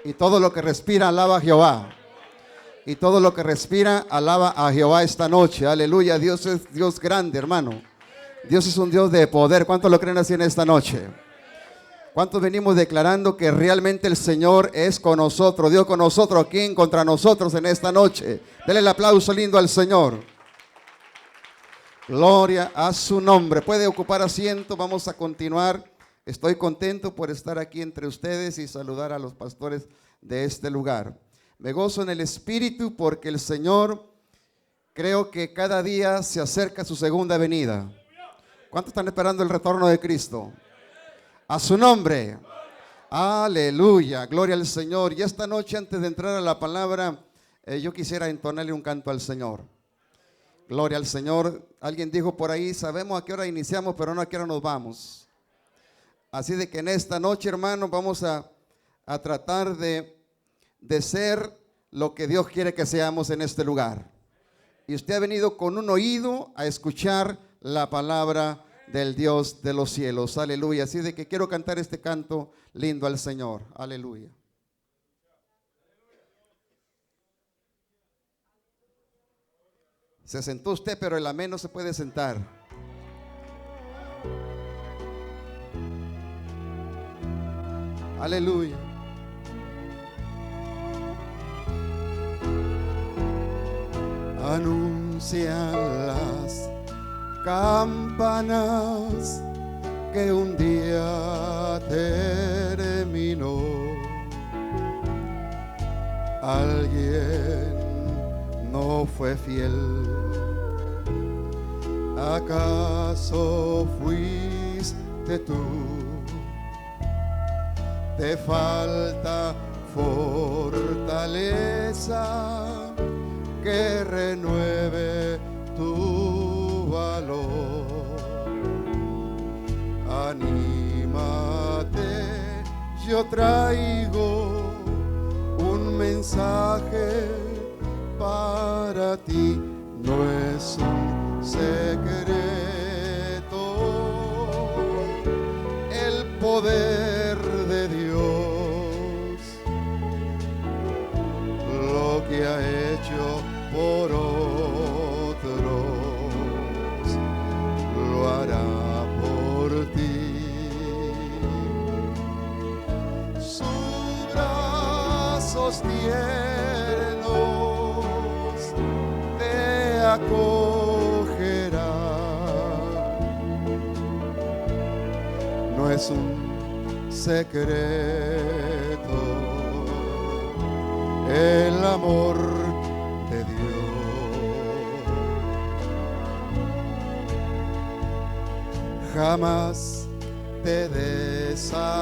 Y todo lo que respira, alaba a Jehová. Y todo lo que respira, alaba a Jehová esta noche. Aleluya. Dios es Dios grande, hermano. Dios es un Dios de poder. ¿Cuántos lo creen así en esta noche? ¿Cuántos venimos declarando que realmente el Señor es con nosotros? Dios con nosotros, ¿quién contra nosotros en esta noche? Denle el aplauso lindo al Señor. Gloria a su nombre. Puede ocupar asiento. Vamos a continuar. Estoy contento por estar aquí entre ustedes y saludar a los pastores de este lugar. Me gozo en el Espíritu porque el Señor, creo que cada día se acerca a su segunda venida. ¿Cuántos están esperando el retorno de Cristo? A su nombre. Aleluya. Gloria al Señor. Y esta noche, antes de entrar a la palabra, yo quisiera entonarle un canto al Señor. Gloria al Señor. Alguien dijo por ahí, sabemos a qué hora iniciamos, pero no a qué hora nos vamos. Así de que en esta noche, hermanos, vamos a tratar de ser lo que Dios quiere que seamos en este lugar. Y usted ha venido con un oído a escuchar la palabra del Dios de los cielos. Aleluya. Así de que quiero cantar este canto lindo al Señor. Aleluya. Se sentó usted, pero el amén no se puede sentar. Aleluya. Anuncian las campanas que un día terminó. Alguien no fue fiel. ¿Acaso fuiste tú? Te falta fortaleza que renueve tu valor. Anímate, yo traigo un mensaje para ti. No es un secreto, el poder de Dios, lo que ha hecho por otros, lo hará por ti. Sus brazos tiernos te acogerá. No es un secreto el amor de Dios. Jamás te desalientes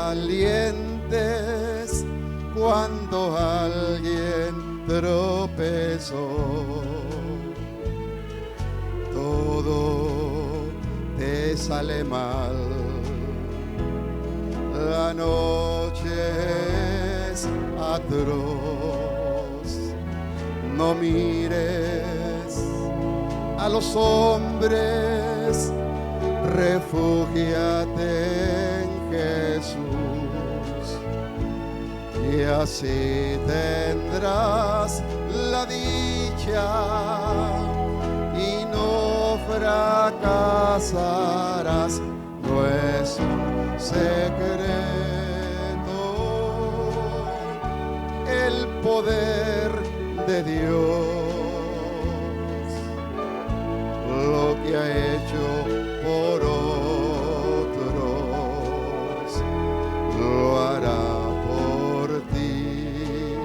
cuando alguien tropezó. Todo te sale mal. La noche es atroz. No mires a los hombres, refúgiate en Jesús y así tendrás la dicha y no fracasarás. No es un secreto el poder de Dios, lo que ha hecho por otros, lo hará por ti.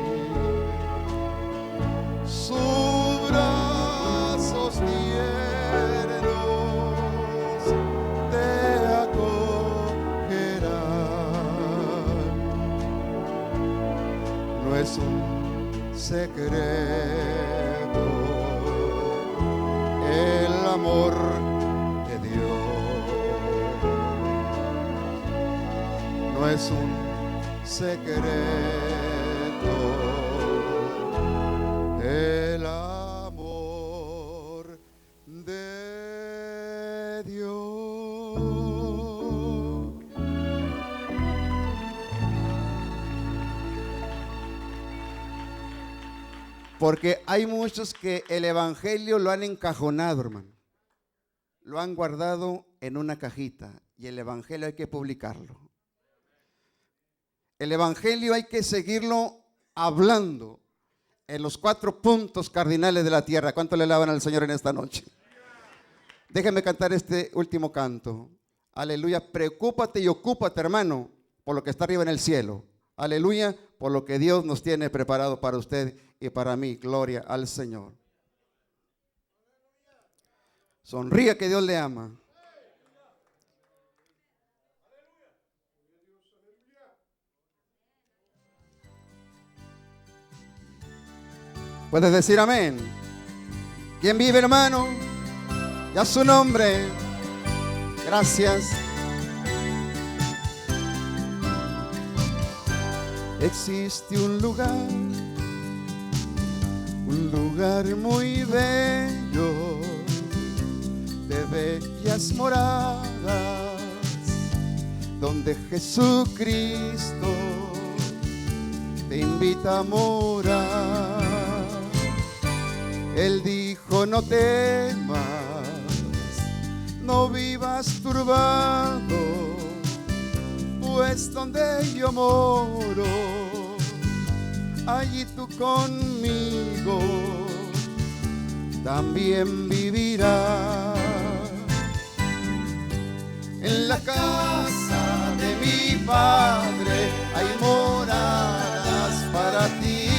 Sus brazos tiernos te acogerán. No es un secreto el amor de Dios. No es un secreto el amor de Dios. Porque hay muchos que el evangelio lo han encajonado, hermano. Lo han guardado en una cajita y el evangelio hay que publicarlo. El evangelio hay que seguirlo hablando en los 4 puntos cardinales de la tierra. ¿Cuánto le alaban al Señor en esta noche? Déjeme cantar este último canto. Aleluya. Preocúpate y ocúpate, hermano, por lo que está arriba en el cielo. Aleluya, por lo que Dios nos tiene preparado para usted y para mí. Gloria al Señor. Sonríe, que Dios le ama. Puedes decir amén. ¿Quién vive, hermano? Ya su nombre. Gracias. Existe un lugar muy bello, de bellas moradas, donde Jesucristo te invita a morar. Él dijo: no temas, no vivas turbado, pues donde yo moro, allí tú conmigo también vivirás. En la casa de mi Padre hay moradas para ti.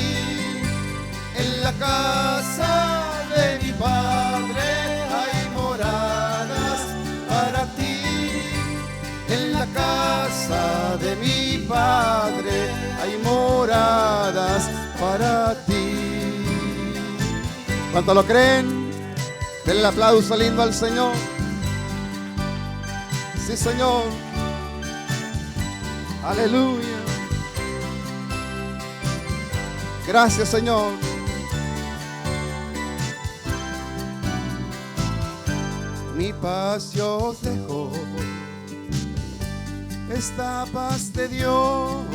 En la casa de mi Padre hay moradas para ti. En la casa de mi Padre hay moradas para ti. ¿Cuánto lo creen? Denle el aplauso lindo al Señor. Sí, Señor. Aleluya. Gracias, Señor. Mi paz yo os dejo, esta paz de Dios,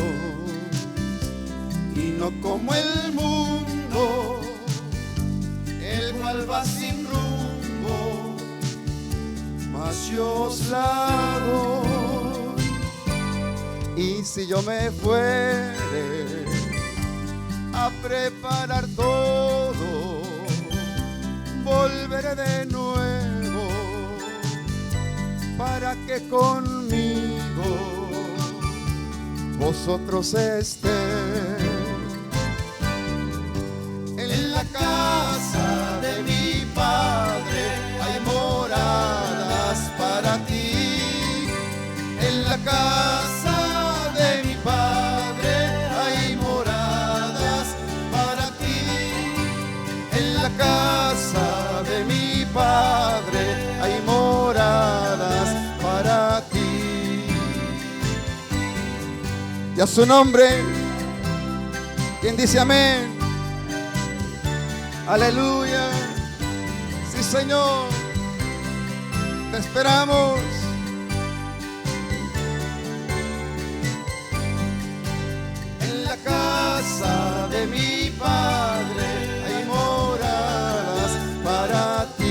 y no como el mundo, el cual va sin rumbo, mas yo os la doy. Y si yo me fuere a preparar todo, volveré de nuevo para que conmigo vosotros estéis. En la casa de mi Padre hay moradas para ti. En la casa de mi Padre hay moradas para ti. En la casa de mi Padre hay moradas para ti. Y a su nombre, ¿quién dice amén? Aleluya. Sí, Señor, te esperamos. En la casa de mi Padre hay moradas para ti.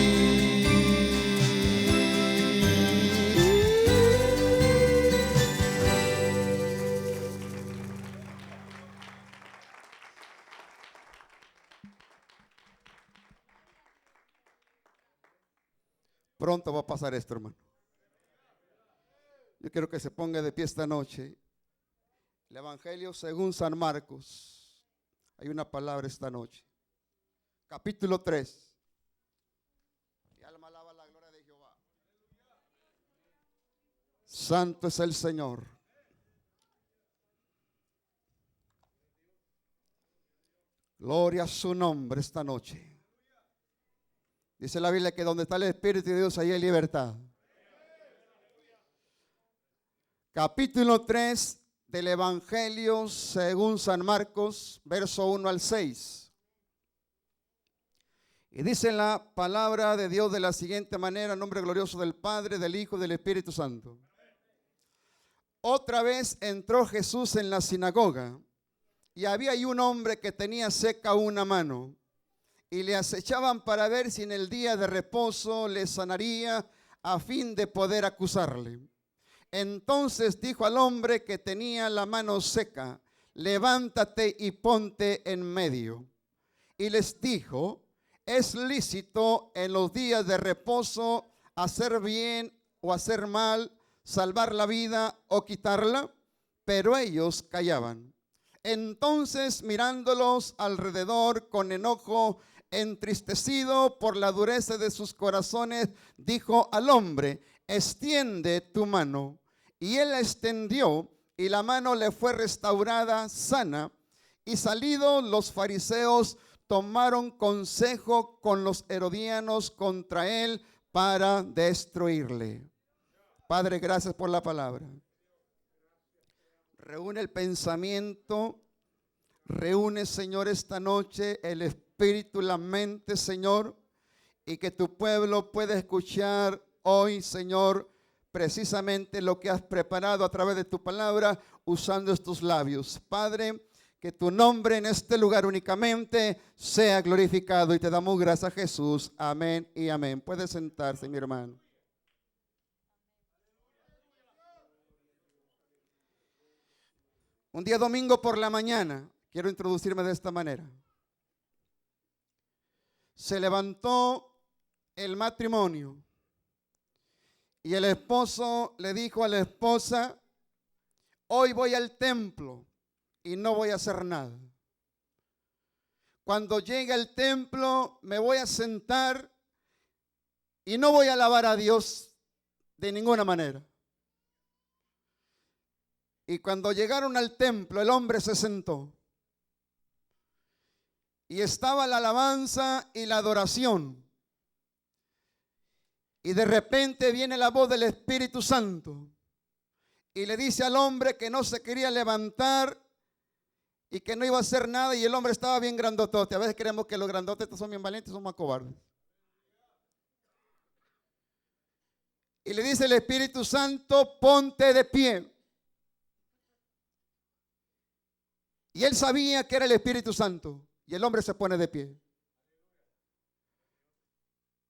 Pronto va a pasar esto, hermano. Yo quiero que se ponga de pie esta noche. El Evangelio según San Marcos. Hay una palabra esta noche. Capítulo 3. Mi alma alaba la gloria de Jehová. Santo es el Señor. Gloria a su nombre esta noche. Dice la Biblia que donde está el Espíritu de Dios, ahí hay libertad. Capítulo 3 del Evangelio según San Marcos, verso 1 al 6. Y dice la palabra de Dios de la siguiente manera: en nombre glorioso del Padre, del Hijo y del Espíritu Santo. Otra vez entró Jesús en la sinagoga, y había ahí un hombre que tenía seca una mano. y le acechaban para ver si en el día de reposo le sanaría, a fin de poder acusarle. Entonces dijo al hombre que tenía la mano seca: levántate y ponte en medio. Y les dijo: ¿es lícito en los días de reposo hacer bien o hacer mal, salvar la vida o quitarla? Pero ellos callaban. Entonces, mirándolos alrededor con enojo, entristecido por la dureza de sus corazones, dijo al hombre: extiende tu mano. Y él la extendió, y la mano le fue restaurada sana. Y salidos los fariseos, tomaron consejo con los herodianos contra él para destruirle. Padre, gracias por la palabra. Reúne el pensamiento, reúne, Señor, esta noche el espíritu, la mente, Señor, y que tu pueblo pueda escuchar hoy, Señor, precisamente lo que has preparado a través de tu palabra, usando estos labios. Padre, que tu nombre en este lugar únicamente sea glorificado, y te damos gracias, Jesús. Amén y amén. Puede sentarse, mi hermano. Un día domingo por la mañana, quiero introducirme de esta manera. Se levantó el matrimonio y el esposo le dijo a la esposa: hoy voy al templo y no voy a hacer nada. Cuando llegue al templo me voy a sentar y no voy a alabar a Dios de ninguna manera. Y cuando llegaron al templo, el hombre se sentó. Y estaba la alabanza y la adoración. Y de repente viene la voz del Espíritu Santo. Y le dice al hombre que no se quería levantar y que no iba a hacer nada. Y el hombre estaba bien grandotote. A veces creemos que los grandotes son bien valientes, son más cobardes. Y le dice el Espíritu Santo: ponte de pie. Y él sabía que era el Espíritu Santo. Y el hombre se pone de pie.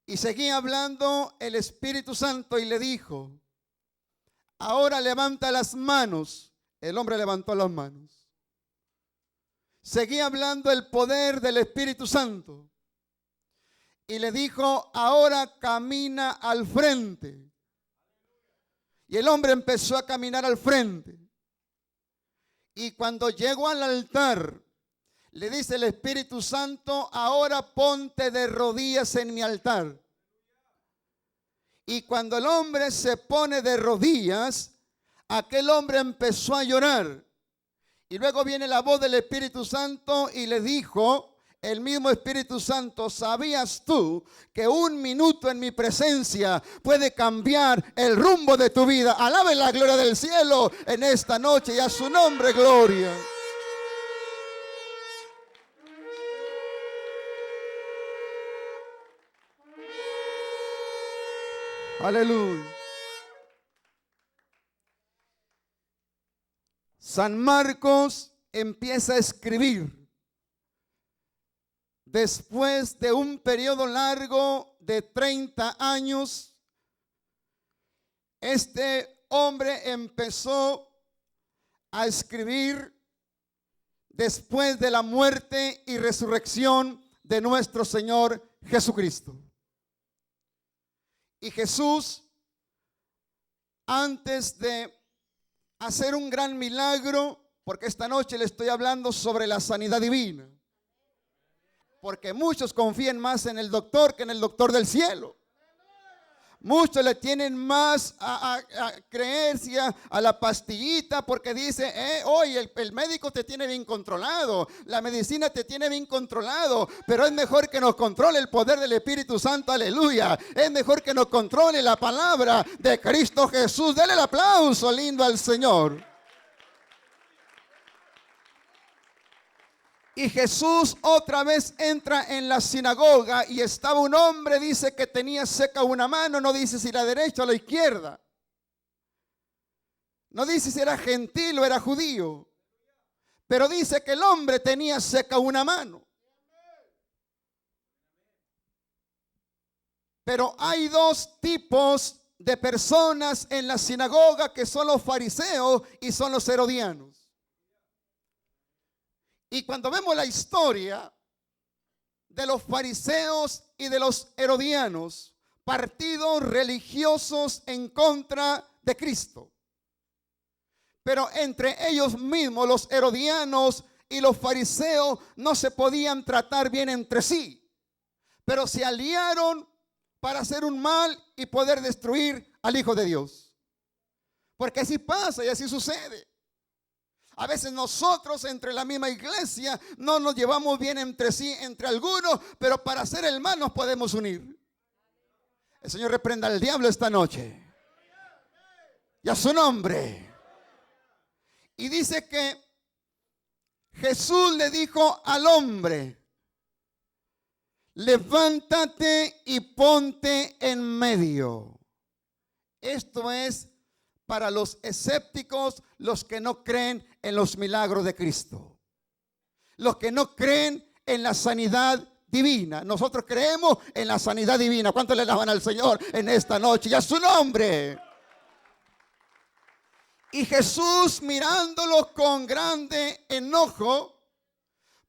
Y seguía hablando el Espíritu Santo y le dijo: ahora levanta las manos. El hombre levantó las manos. Seguía hablando el poder del Espíritu Santo. Y le dijo: ahora camina al frente. Y el hombre empezó a caminar al frente. Y cuando llegó al altar, le dice el Espíritu Santo: ahora ponte de rodillas en mi altar. Y cuando el hombre se pone de rodillas, aquel hombre empezó a llorar. Y luego viene la voz del Espíritu Santo y le dijo, el mismo Espíritu Santo: ¿sabías tú que un minuto en mi presencia puede cambiar el rumbo de tu vida? Alabe la gloria del cielo en esta noche y a su nombre gloria. Aleluya. San Marcos empieza a escribir después de un periodo largo de 30 años. Este hombre empezó a escribir después de la muerte y resurrección de nuestro Señor Jesucristo. Y Jesús, antes de hacer un gran milagro, porque esta noche le estoy hablando sobre la sanidad divina, porque muchos confían más en el doctor que en el doctor del cielo. Muchos le tienen más a creencia a la pastillita, porque dice, hoy el médico te tiene bien controlado, la medicina te tiene bien controlado, pero es mejor que nos controle el poder del Espíritu Santo, aleluya. Es mejor que nos controle la palabra de Cristo Jesús. Dele el aplauso lindo al Señor. Y Jesús otra vez entra en la sinagoga y estaba un hombre, dice que tenía seca una mano, no dice si la derecha o la izquierda. No dice si era gentil o era judío, pero dice que el hombre tenía seca una mano. Pero hay dos tipos de personas en la sinagoga, que son los fariseos y son los herodianos. Y cuando vemos la historia de los fariseos y de los herodianos, partidos religiosos en contra de Cristo, pero entre ellos mismos, los herodianos y los fariseos, no se podían tratar bien entre sí, pero se aliaron para hacer un mal y poder destruir al Hijo de Dios. Porque así pasa y así sucede. A veces nosotros entre la misma iglesia no nos llevamos bien entre sí, entre algunos, pero para hacer el mal nos podemos unir. El Señor reprenda al diablo esta noche y a su nombre. Y dice que Jesús le dijo al hombre: levántate y ponte en medio. Esto es para los escépticos, los que no creen en los milagros de Cristo, los que no creen en la sanidad divina. Nosotros creemos en la sanidad divina. ¿Cuánto le alaban al Señor en esta noche y a su nombre? Y Jesús, mirándolo con grande enojo,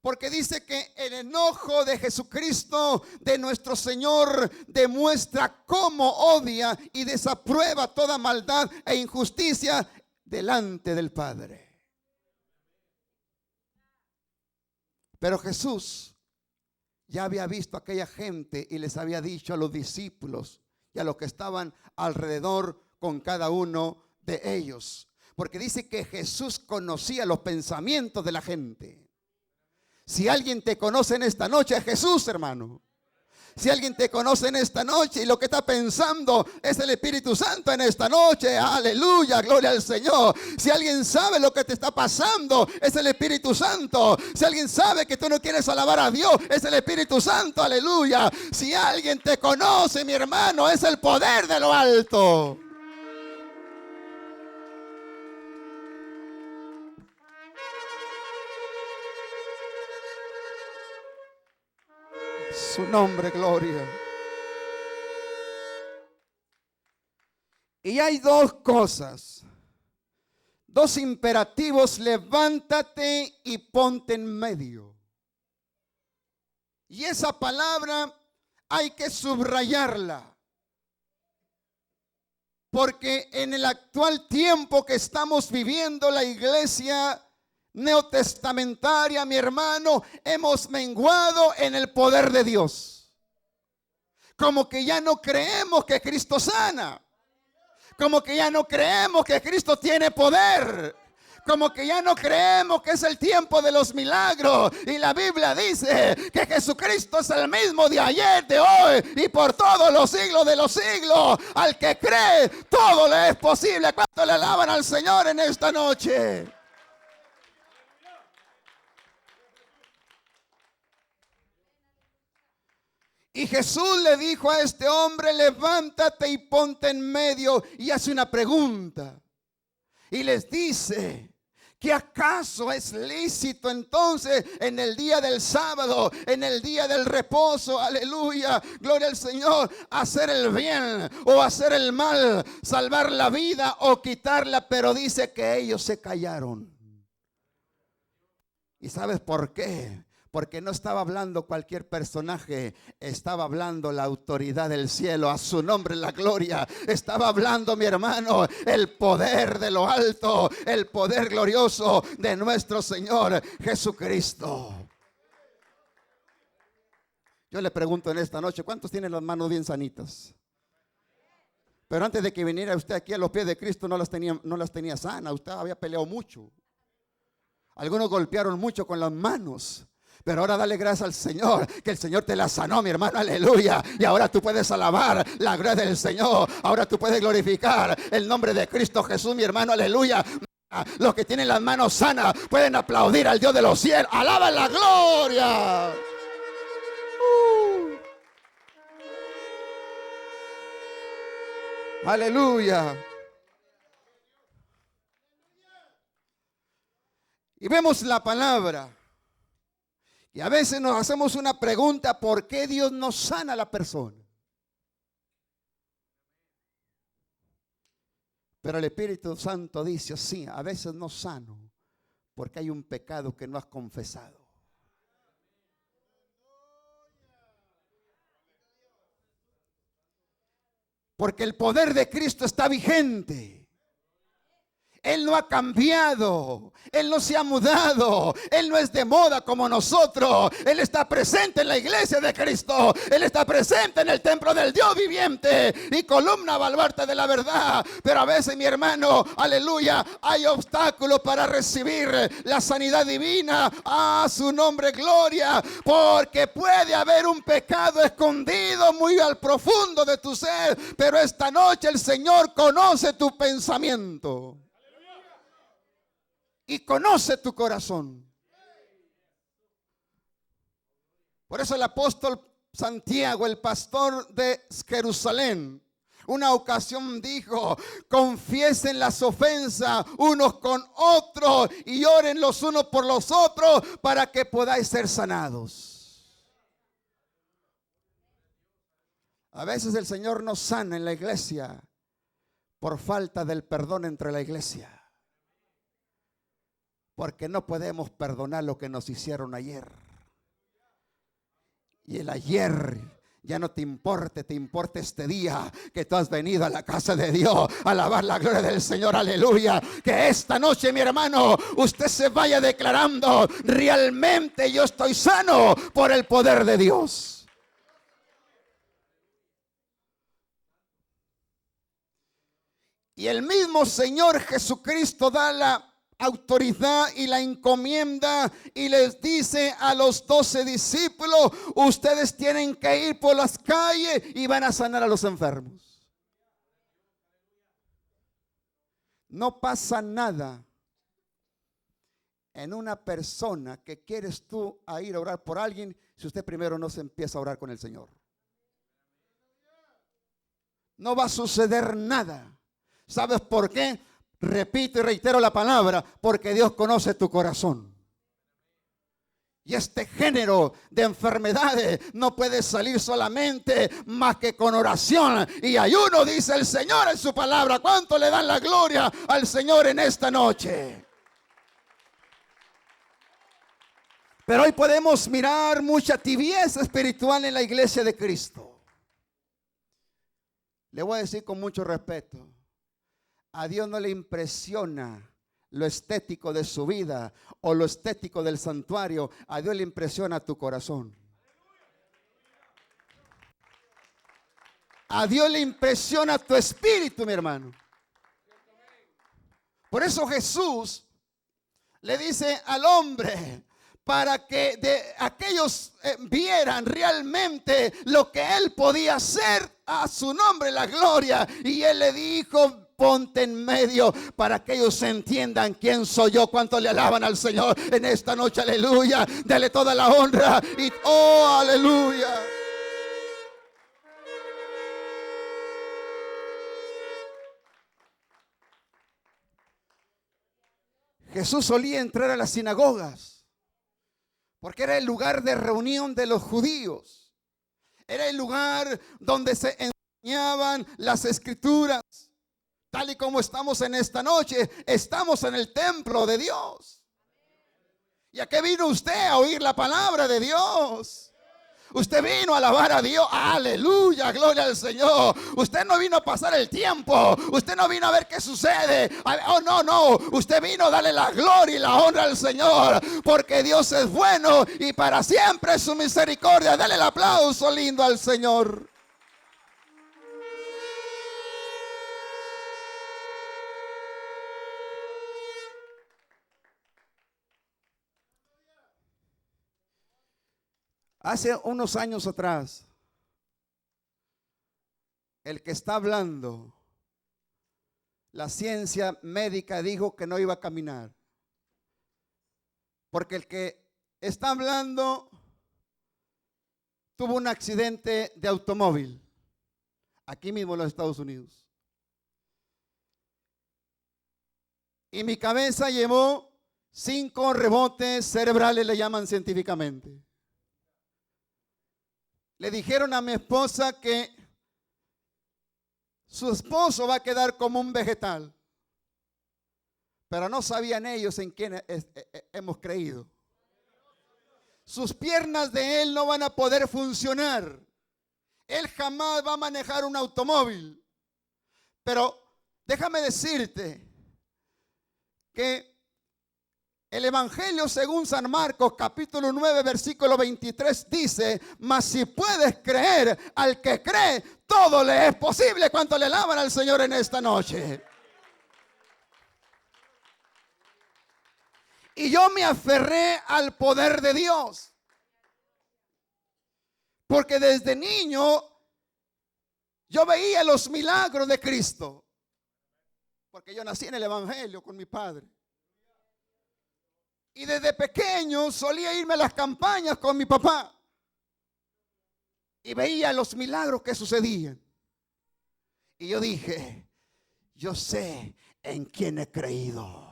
porque dice que el enojo de Jesucristo, de nuestro Señor, demuestra cómo odia y desaprueba toda maldad e injusticia delante del Padre. Pero Jesús ya había visto a aquella gente y les había dicho a los discípulos y a los que estaban alrededor con cada uno de ellos. Porque dice que Jesús conocía los pensamientos de la gente. Si alguien te conoce en esta noche, es Jesús, hermano. Si alguien te conoce en esta noche y lo que está pensando es el Espíritu Santo en esta noche, aleluya, gloria al Señor. Si alguien sabe lo que te está pasando, es el Espíritu Santo. Si alguien sabe que tú no quieres alabar a Dios, es el Espíritu Santo, aleluya. Si alguien te conoce, mi hermano, es el poder de lo alto. Su nombre, gloria. Y hay dos cosas, dos imperativos: levántate y ponte en medio. Y esa palabra hay que subrayarla, porque en el actual tiempo que estamos viviendo, la iglesia neotestamentaria, mi hermano, hemos menguado en el poder de Dios. Como que ya no creemos que Cristo sana, como que ya no creemos que Cristo tiene poder, como que ya no creemos que es el tiempo de los milagros. Y la Biblia dice que Jesucristo es el mismo de ayer, de hoy y por todos los siglos de los siglos. Al que cree, todo le es posible. ¿Cuánto le alaban al Señor en esta noche? Y Jesús le dijo a este hombre: levántate y ponte en medio. Y hace una pregunta y les dice: ¿que acaso es lícito entonces en el día del sábado, en el día del reposo, aleluya, gloria al Señor, hacer el bien o hacer el mal, salvar la vida o quitarla? Pero dice que ellos se callaron. ¿Y sabes por qué? Porque no estaba hablando cualquier personaje, estaba hablando la autoridad del cielo, a su nombre la gloria. Estaba hablando, mi hermano, el poder de lo alto, el poder glorioso de nuestro Señor Jesucristo. Yo le pregunto en esta noche: ¿cuántos tienen las manos bien sanitas? Pero antes de que viniera usted aquí a los pies de Cristo no las tenía sanas. Usted había peleado mucho. Algunos golpearon mucho con las manos. Pero ahora dale gracias al Señor, que el Señor te la sanó, mi hermano, aleluya. Y ahora tú puedes alabar la gloria del Señor. Ahora tú puedes glorificar el nombre de Cristo Jesús, mi hermano, aleluya. Los que tienen las manos sanas pueden aplaudir al Dios de los cielos. Alaba la gloria. Aleluya. Y vemos la palabra. Y a veces nos hacemos una pregunta: ¿por qué Dios no sana a la persona? Pero el Espíritu Santo dice así, a veces no sano, porque hay un pecado que no has confesado. Porque el poder de Cristo está vigente. Él no ha cambiado, Él no se ha mudado, Él no es de moda como nosotros. Él está presente en la iglesia de Cristo, Él está presente en el templo del Dios viviente y columna baluarte de la verdad. Pero a veces, mi hermano, aleluya, hay obstáculos para recibir la sanidad divina. A su nombre gloria, porque puede haber un pecado escondido muy al profundo de tu ser, pero esta noche el Señor conoce tu pensamiento y conoce tu corazón. Por eso el apóstol Santiago, el pastor de Jerusalén, una ocasión dijo: confiesen las ofensas unos con otros y oren los unos por los otros para que podáis ser sanados. A veces el Señor nos sana en la iglesia por falta del perdón entre la iglesia. Porque no podemos perdonar lo que nos hicieron ayer. Y el ayer ya no te importa este día que tú has venido a la casa de Dios a alabar la gloria del Señor, aleluya. Que esta noche, mi hermano, usted se vaya declarando: realmente yo estoy sano por el poder de Dios. Y el mismo Señor Jesucristo da la autoridad y la encomienda y les dice a los 12 discípulos: ustedes tienen que ir por las calles y van a sanar a los enfermos. No pasa nada en una persona que quieres tú a ir a orar por alguien si usted primero no se empieza a orar con el Señor. No va a suceder nada. ¿Sabes por qué? Repito y reitero la palabra: porque Dios conoce tu corazón. Y este género de enfermedades no puede salir solamente más que con oración y ayuno, dice el Señor en su palabra. ¿Cuánto le dan la gloria al Señor en esta noche? Pero hoy podemos mirar mucha tibieza espiritual en la iglesia de Cristo. Le voy a decir con mucho respeto: a Dios no le impresiona lo estético de su vida o lo estético del santuario. A Dios le impresiona tu corazón. A Dios le impresiona tu espíritu, mi hermano. Por eso Jesús le dice al hombre, para que de aquellos vieran realmente lo que él podía hacer, a su nombre la gloria. Y él le dijo: ponte en medio para que ellos entiendan quién soy yo. ¿Cuánto le alaban al Señor en esta noche? Aleluya. Dale toda la honra y oh, aleluya. Jesús solía entrar a las sinagogas porque era el lugar de reunión de los judíos. Era el lugar donde se enseñaban las escrituras. Tal y como estamos en esta noche, estamos en el templo de Dios. ¿Y a qué vino usted? A oír la palabra de Dios. Usted vino a alabar a Dios. Aleluya, gloria al Señor. Usted no vino a pasar el tiempo. Usted no vino a ver qué sucede. Oh, no. Usted vino a darle la gloria y la honra al Señor. Porque Dios es bueno y para siempre es su misericordia. Dale el aplauso lindo al Señor. Hace unos años atrás, el que está hablando, la ciencia médica dijo que no iba a caminar. Porque el que está hablando tuvo un accidente de automóvil, aquí mismo en los Estados Unidos. Y mi cabeza llevó 5 rebotes cerebrales, le llaman científicamente. Le dijeron a mi esposa que su esposo va a quedar como un vegetal. Pero no sabían ellos en quién hemos creído. Sus piernas de él no van a poder funcionar. Él jamás va a manejar un automóvil. Pero déjame decirte que el Evangelio según San Marcos capítulo 9 versículo 23 dice: mas si puedes creer, al que cree todo le es posible. ¿Cuánto le alaban al Señor en esta noche? Y yo me aferré al poder de Dios, porque desde niño yo veía los milagros de Cristo, porque yo nací en el Evangelio con mi padre. Y desde pequeño solía irme a las campañas con mi papá y veía los milagros que sucedían. Y yo dije: yo sé en quién he creído.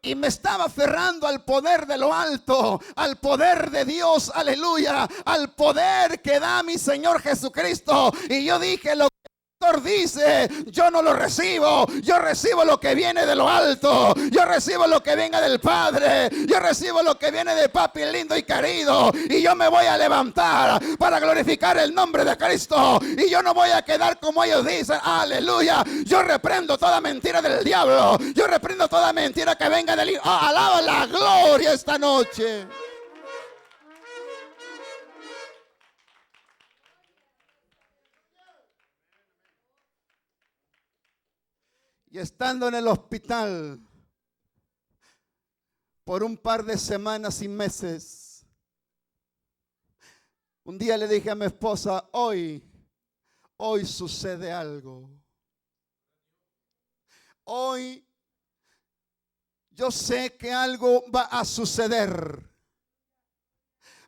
Y me estaba aferrando al poder de lo alto, al poder de Dios, aleluya, al poder que da mi Señor Jesucristo. Y yo dije: lo dice, yo no lo recibo, yo recibo lo que viene de lo alto, yo recibo lo que venga del Padre, yo recibo lo que viene de papi lindo y querido, y yo me voy a levantar para glorificar el nombre de Cristo, y yo no voy a quedar como ellos dicen, aleluya. Yo reprendo toda mentira del diablo, yo reprendo toda mentira que venga del alaba la gloria esta noche. Y estando en el hospital por un par de semanas y meses, un día le dije a mi esposa: hoy sucede algo. Hoy yo sé que algo va a suceder.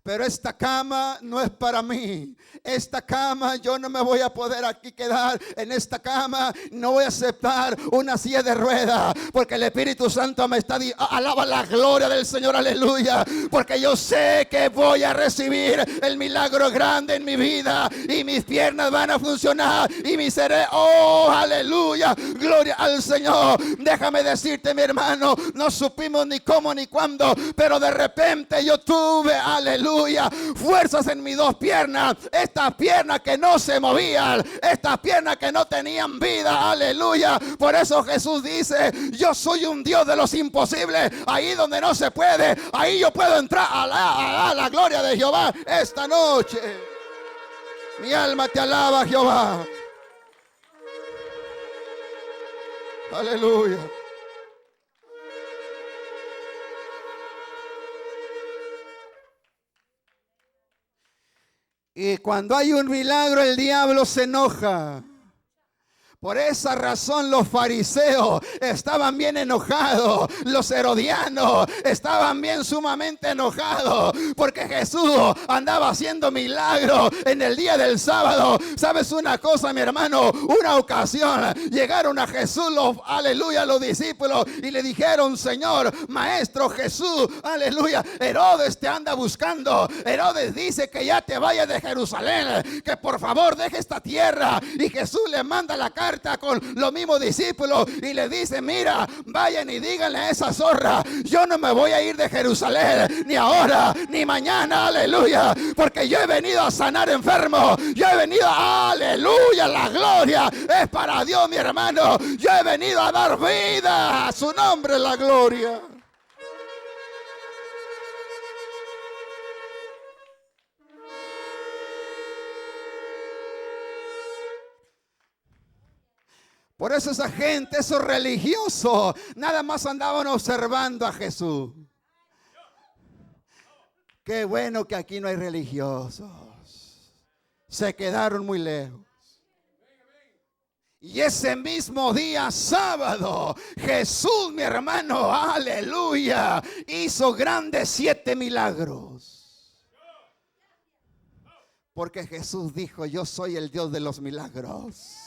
Pero esta cama no es para mí. Esta cama yo no me voy a poder aquí quedar. En esta cama no voy a aceptar una silla de ruedas, porque el Espíritu Santo me está diciendo: alaba la gloria del Señor, aleluya. Porque yo sé que voy a recibir el milagro grande en mi vida, y mis piernas van a funcionar, y mi cerebro, oh aleluya, gloria al Señor. Déjame decirte, mi hermano, no supimos ni cómo ni cuándo, pero de repente yo tuve, aleluya, fuerzas en mis dos piernas. Estas piernas que no se movían, estas piernas que no tenían vida, aleluya. Por eso Jesús dice: yo soy un Dios de los imposibles. Ahí donde no se puede, ahí yo puedo entrar. A la gloria de Jehová esta noche. Mi alma te alaba, Jehová. Aleluya. Y cuando hay un milagro, el diablo se enoja. Por esa razón los fariseos estaban bien enojados. Los herodianos estaban bien sumamente enojados, porque Jesús andaba haciendo milagros en el día del sábado. ¿Sabes una cosa, mi hermano? Una ocasión llegaron a Jesús aleluya, los discípulos, y le dijeron: Señor, Maestro Jesús, aleluya, Herodes te anda buscando. Herodes dice que ya te vayas de Jerusalén, que por favor deje esta tierra. Y Jesús le manda la carta con los mismos discípulos y le dice: mira, vayan y díganle a esa zorra, yo no me voy a ir de Jerusalén, ni ahora ni mañana, aleluya, porque yo he venido a sanar enfermos, yo he venido, aleluya, la gloria es para Dios, mi hermano. Yo he venido a dar vida a su nombre, la gloria. Por eso esa gente, esos religiosos, nada más andaban observando a Jesús. Qué bueno que aquí no hay religiosos. Se quedaron muy lejos. Y ese mismo día sábado, Jesús, mi hermano, aleluya, hizo grandes 7 milagros. Porque Jesús dijo: yo soy el Dios de los milagros.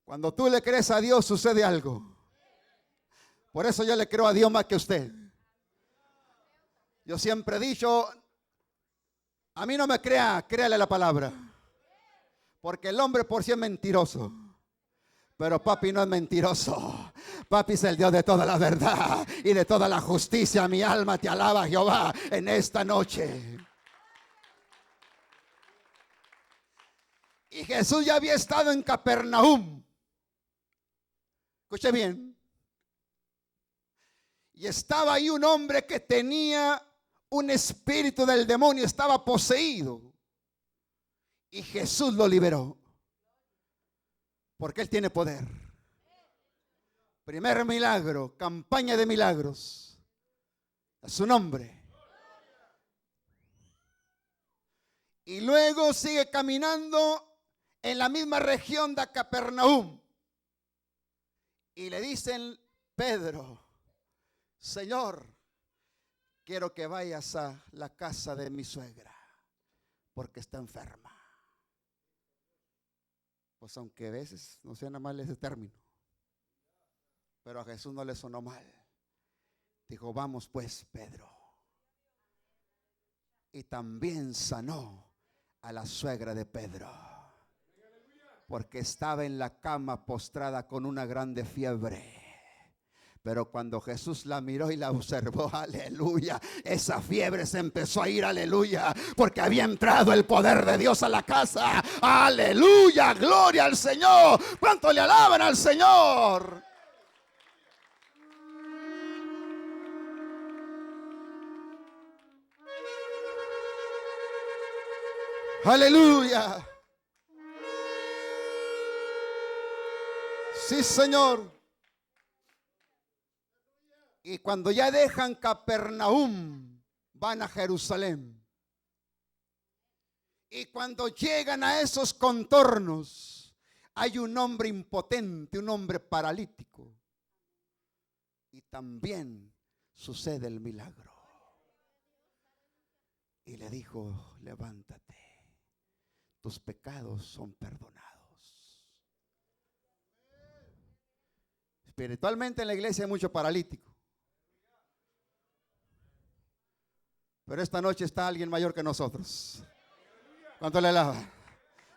Cuando tú le crees a Dios, sucede algo. Por eso yo le creo a Dios más que a usted. Yo siempre he dicho: A mí no me crea, créale la palabra. Porque el hombre por sí es mentiroso. Pero papi no es mentiroso. Papi es el Dios de toda la verdad y de toda la justicia. Mi alma te alaba, Jehová, en esta noche. Y Jesús ya había estado en Capernaum. Escuche bien. Y estaba ahí un hombre que tenía un espíritu del demonio, estaba poseído. Y Jesús lo liberó. Porque Él tiene poder. Primer milagro, campaña de milagros. A su nombre. Y luego sigue caminando en la misma región de Capernaum. Y le dicen, Pedro, Señor, quiero que vayas a la casa de mi suegra, porque está enferma. Pues aunque a veces no suena mal ese término, pero a Jesús no le sonó mal. Dijo, vamos pues, Pedro. Y también sanó a la suegra de Pedro, porque estaba en la cama postrada con una grande fiebre. Pero cuando Jesús la miró y la observó, aleluya, esa fiebre se empezó a ir, aleluya, porque había entrado el poder de Dios a la casa. Aleluya, gloria al Señor. ¿Cuánto le alaban al Señor? Aleluya. Sí, Señor. Y cuando ya dejan Capernaum, van a Jerusalén. Y cuando llegan a esos contornos, hay un hombre impotente, un hombre paralítico. Y también sucede el milagro. Y le dijo, levántate, tus pecados son perdonados. Espiritualmente en la iglesia hay mucho paralítico. Pero esta noche está alguien mayor que nosotros. ¿Cuánto le alaban?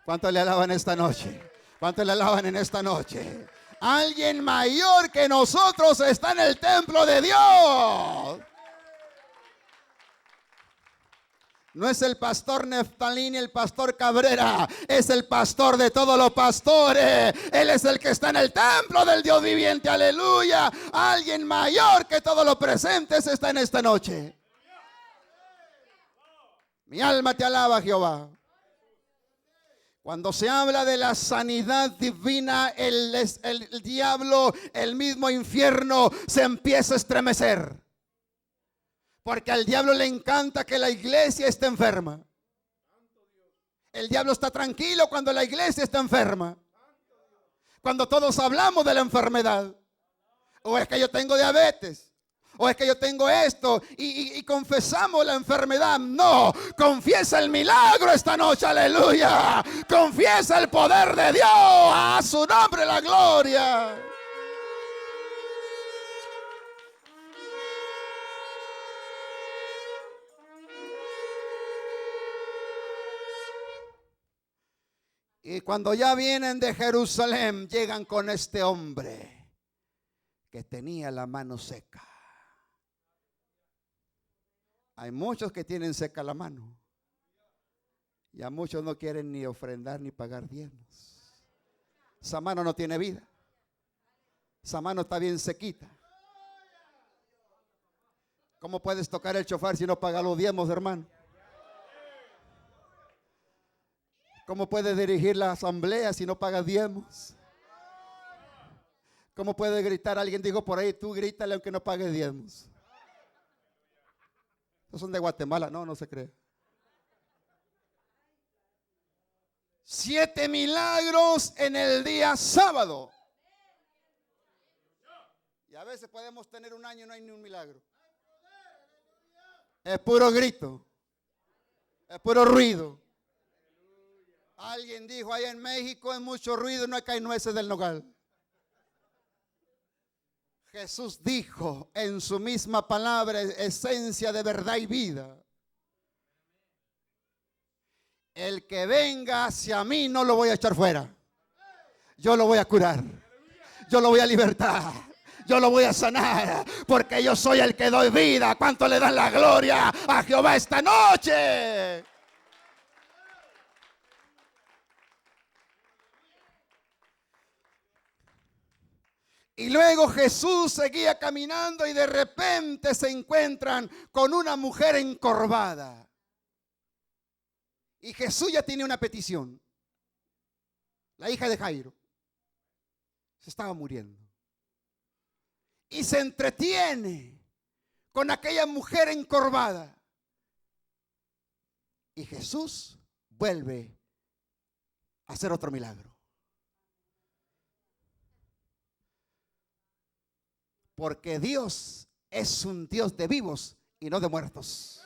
¿Cuánto le alaban esta noche? ¿Cuánto le alaban en esta noche? Alguien mayor que nosotros está en el templo de Dios. No es el pastor Neftalí ni el pastor Cabrera, es el pastor de todos los pastores. Él es el que está en el templo del Dios viviente, aleluya. Alguien mayor que todos los presentes está en esta noche. Mi alma te alaba, Jehová. Cuando se habla de la sanidad divina, el diablo, el mismo infierno se empieza a estremecer. Porque al diablo le encanta que la iglesia esté enferma. El diablo está tranquilo cuando la iglesia está enferma. Cuando todos hablamos de la enfermedad. O es que yo tengo diabetes. O es que yo tengo esto y confesamos la enfermedad. No, confiesa el milagro esta noche, aleluya. Confiesa el poder de Dios, a su nombre la gloria. Y cuando ya vienen de Jerusalén, llegan con este hombre que tenía la mano seca. Hay muchos que tienen seca la mano. Y a muchos no quieren ni ofrendar ni pagar diezmos. Esa mano no tiene vida. Esa mano está bien sequita. ¿Cómo puedes tocar el shofar si no pagas los diezmos, hermano? ¿Cómo puedes dirigir la asamblea si no pagas diezmos? ¿Cómo puedes gritar? Alguien dijo por ahí, tú grítale aunque no pagues diezmos. Estos son de Guatemala, no se cree. 7 milagros en el día sábado. Y a veces podemos tener un año y no hay ni un milagro. Es puro grito. Es puro ruido. Alguien dijo, allá en México es mucho ruido, no hay nueces del nogal. Jesús dijo en su misma palabra, esencia de verdad y vida. el que venga hacia mí no lo voy a echar fuera. Yo lo voy a curar. Yo lo voy a libertar. Yo lo voy a sanar. Porque yo soy el que doy vida. ¿Cuánto le dan la gloria a Jehová esta noche? Y luego Jesús seguía caminando y de repente se encuentran con una mujer encorvada. Y Jesús ya tiene una petición. La hija de Jairo se estaba muriendo. Y se entretiene con aquella mujer encorvada. Y Jesús vuelve a hacer otro milagro. Porque Dios es un Dios de vivos y no de muertos.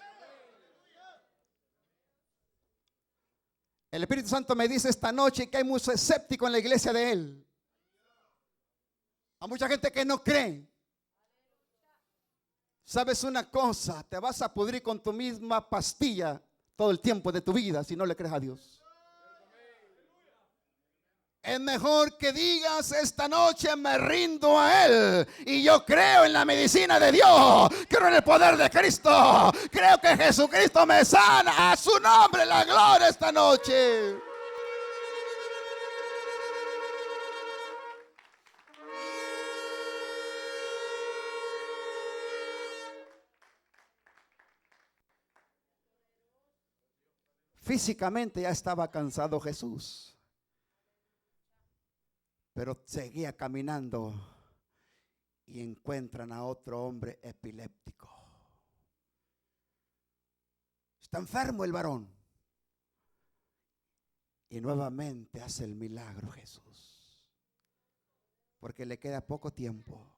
El Espíritu Santo me dice esta noche que hay mucho escéptico en la iglesia de Él. Hay mucha gente que no cree. ¿Sabes una cosa? Te vas a pudrir con tu misma pastilla todo el tiempo de tu vida si no le crees a Dios. Es mejor que digas esta noche: me rindo a Él y yo creo en la medicina de Dios, creo en el poder de Cristo, creo que Jesucristo me sana. A su nombre la gloria esta noche. Físicamente ya estaba cansado Jesús, pero seguía caminando y encuentran a otro hombre epiléptico. Está enfermo el varón. Y nuevamente hace el milagro Jesús, porque le queda poco tiempo.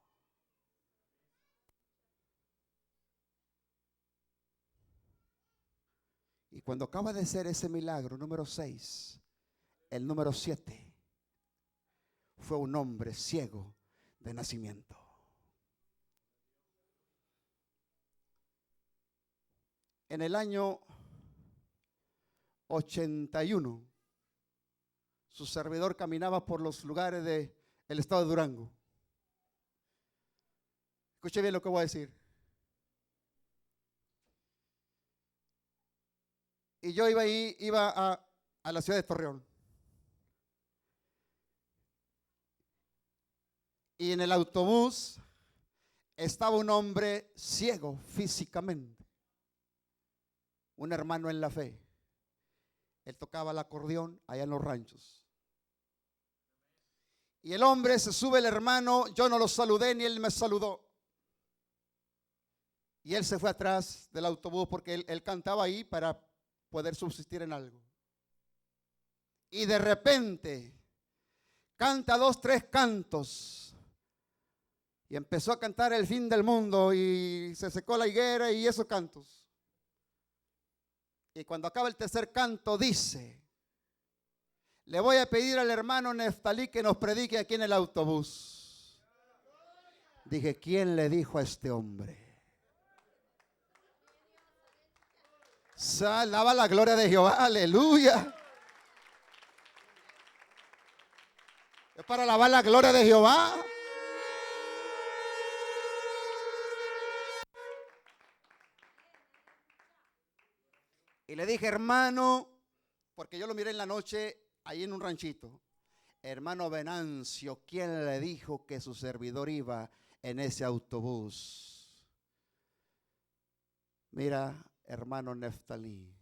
Y cuando acaba de hacer ese milagro número 6, el número 7 fue un hombre ciego de nacimiento. En el año 81, su servidor caminaba por los lugares del estado de Durango. Escuche bien lo que voy a decir. Y yo iba a la ciudad de Torreón. Y en el autobús estaba un hombre ciego físicamente, un hermano en la fe. Él tocaba el acordeón allá en los ranchos. Y el hombre se sube, el hermano, yo no lo saludé ni él me saludó. Y él se fue atrás del autobús porque él cantaba ahí para poder subsistir en algo. Y de repente canta 2, 3 cantos. Y empezó a cantar el fin del mundo y se secó la higuera y esos cantos. Y cuando acaba el tercer canto dice: le voy a pedir al hermano Neftalí que nos predique aquí en el autobús. Dije: ¿quién le dijo a este hombre? Alaba la gloria de Jehová, aleluya. Es para alabar la gloria de Jehová. Y le dije: hermano, porque yo lo miré en la noche ahí en un ranchito. Hermano Venancio, ¿quién le dijo que su servidor iba en ese autobús? Mira, hermano Neftalí,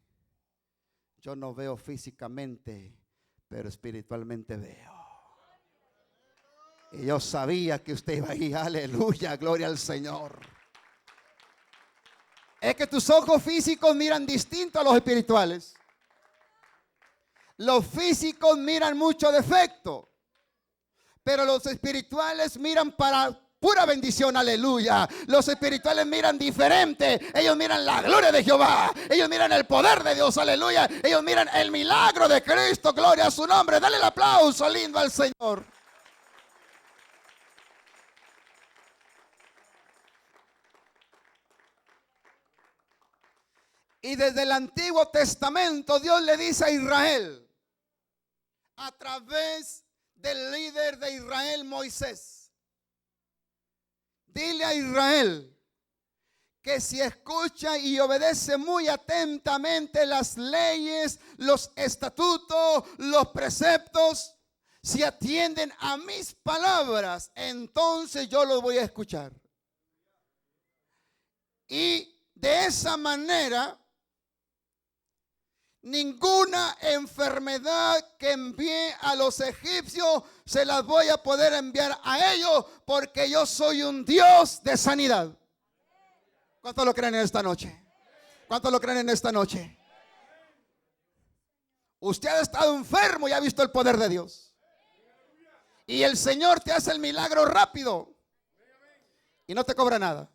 yo no veo físicamente, pero espiritualmente veo. Y yo sabía que usted iba ahí, aleluya, gloria al Señor. Es que tus ojos físicos miran distinto a los espirituales. Los físicos miran mucho defecto, pero los espirituales miran para pura bendición, aleluya. Los espirituales miran diferente. Ellos miran la gloria de Jehová. Ellos miran el poder de Dios, aleluya. Ellos miran el milagro de Cristo, gloria a su nombre. Dale el aplauso lindo al Señor. Y desde el Antiguo Testamento Dios le dice a Israel, a través del líder de Israel, Moisés, dile a Israel que si escucha y obedece muy atentamente las leyes, los estatutos, los preceptos, si atienden a mis palabras, entonces yo los voy a escuchar. Y de esa manera, ninguna enfermedad que envíe a los egipcios se las voy a poder enviar a ellos, porque yo soy un Dios de sanidad. ¿Cuántos lo creen en esta noche? ¿Cuántos lo creen en esta noche? Usted ha estado enfermo y ha visto el poder de Dios. Y el Señor te hace el milagro rápido y no te cobra nada.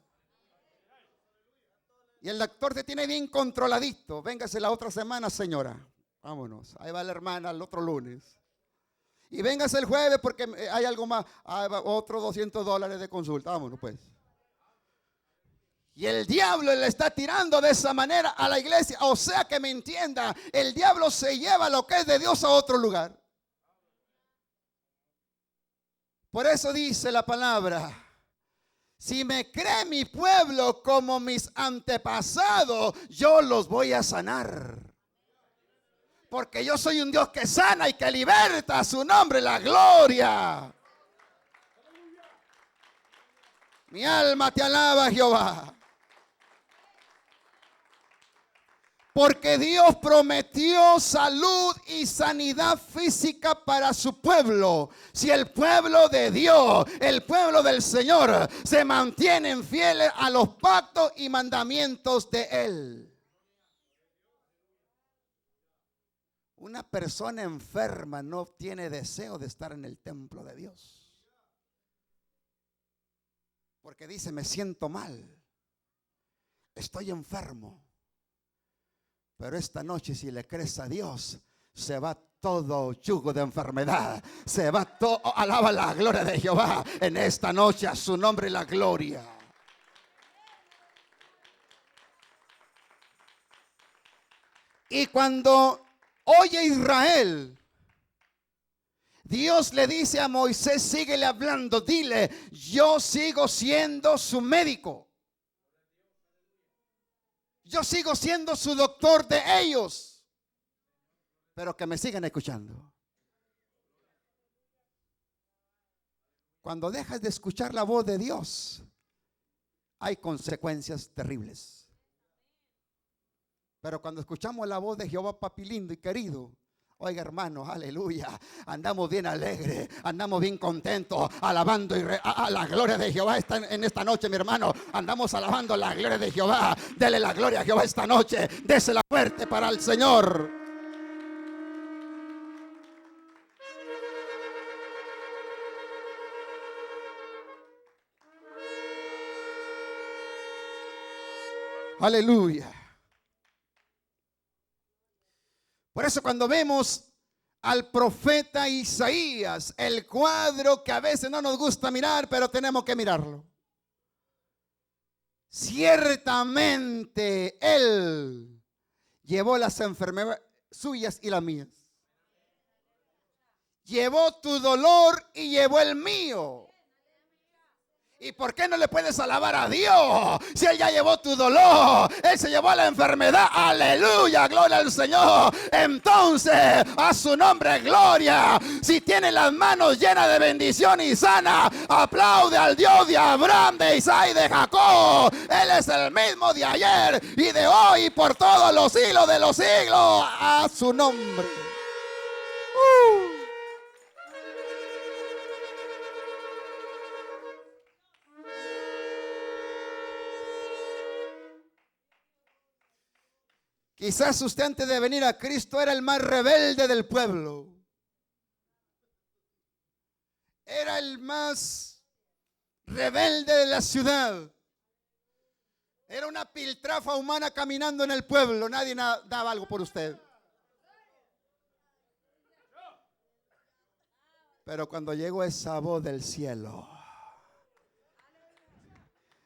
Y el doctor te tiene bien controladito. Véngase la otra semana, señora. Vámonos. Ahí va la hermana el otro lunes. Y véngase el jueves porque hay algo más. Ahí va otro $200 de consulta. Vámonos pues. Y el diablo le está tirando de esa manera a la iglesia. O sea, que me entienda, el diablo se lleva lo que es de Dios a otro lugar. Por eso dice la palabra: si me cree mi pueblo como mis antepasados, yo los voy a sanar. Porque yo soy un Dios que sana y que liberta. A su nombre la gloria. Mi alma te alaba, Jehová. Porque Dios prometió salud y sanidad física para su pueblo. Si el pueblo de Dios, el pueblo del Señor, se mantienen fieles a los pactos y mandamientos de Él. Una persona enferma no tiene deseo de estar en el templo de Dios. Porque dice: me siento mal, estoy enfermo. Pero esta noche, si le crees a Dios, se va todo yugo de enfermedad. Se va todo. Alaba la gloria de Jehová en esta noche. A su nombre la gloria. Y cuando oye Israel, Dios le dice a Moisés: síguele hablando, dile, yo sigo siendo su médico. Yo sigo siendo su doctor de ellos, pero que me sigan escuchando. Cuando dejas de escuchar la voz de Dios, hay consecuencias terribles. Pero cuando escuchamos la voz de Jehová, papi lindo y querido, oiga, hermanos, aleluya, andamos bien alegres, andamos bien contentos, alabando a la gloria de Jehová en esta noche, mi hermano. Andamos alabando la gloria de Jehová. Dele la gloria a Jehová esta noche. Désela fuerte para el Señor. Aleluya. Por eso cuando vemos al profeta Isaías, el cuadro que a veces no nos gusta mirar, pero tenemos que mirarlo. Ciertamente Él llevó las enfermedades suyas y las mías. Llevó tu dolor y llevó el mío. ¿Y por qué no le puedes alabar a Dios? Si Él ya llevó tu dolor, Él se llevó la enfermedad. Aleluya, gloria al Señor. Entonces, a su nombre, gloria. Si tiene las manos llenas de bendición y sana, aplaude al Dios de Abraham, de Isaac y de Jacob. Él es el mismo de ayer y de hoy y por todos los siglos de los siglos. A su nombre. Quizás usted, antes de venir a Cristo, era el más rebelde del pueblo. Era el más rebelde de la ciudad. Era una piltrafa humana caminando en el pueblo. Nadie daba algo por usted. Pero cuando llegó esa voz del cielo,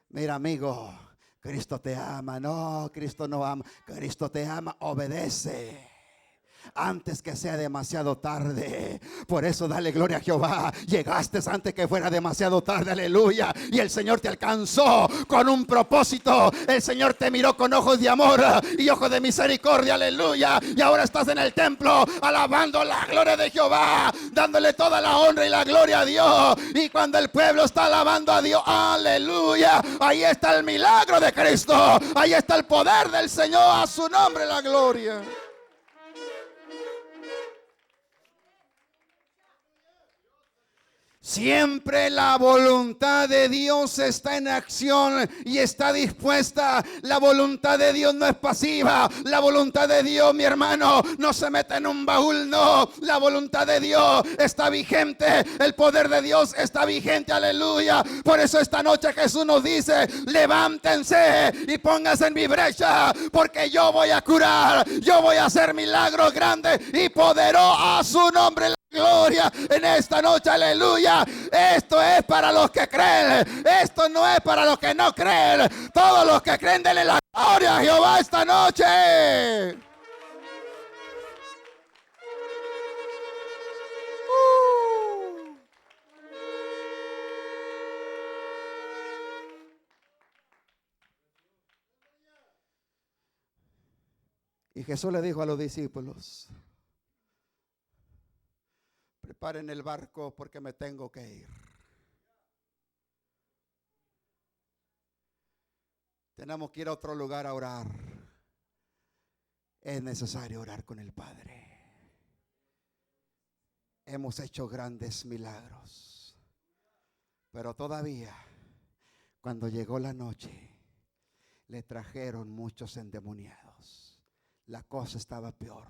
mira, amigo, Cristo te ama. No, Cristo no ama. Cristo te ama, obedece antes que sea demasiado tarde. Por eso dale gloria a Jehová. Llegaste antes que fuera demasiado tarde, aleluya. Y el Señor te alcanzó con un propósito. El Señor te miró con ojos de amor y ojos de misericordia, aleluya. Y ahora estás en el templo alabando la gloria de Jehová, dándole toda la honra y la gloria a Dios. Y cuando el pueblo está alabando a Dios, aleluya, ahí está el milagro de Cristo. Ahí está el poder del Señor. A su nombre la gloria. Siempre la voluntad de Dios está en acción y está dispuesta. La voluntad de Dios no es pasiva. La voluntad de Dios, mi hermano, no se mete en un baúl, no. La voluntad de Dios está vigente. El poder de Dios está vigente, aleluya. Por eso esta noche Jesús nos dice: levántense y pónganse en mi brecha, porque yo voy a curar, yo voy a hacer milagros grandes y poderosos. A su nombre gloria en esta noche, aleluya. Esto es para los que creen, esto no es para los que no creen. Todos los que creen, denle la gloria a Jehová esta noche. Y Jesús le dijo a los discípulos: preparen el barco porque me tengo que ir. Tenemos que ir a otro lugar a orar. Es necesario orar con el Padre. Hemos hecho grandes milagros, pero todavía, cuando llegó la noche, le trajeron muchos endemoniados. La cosa estaba peor.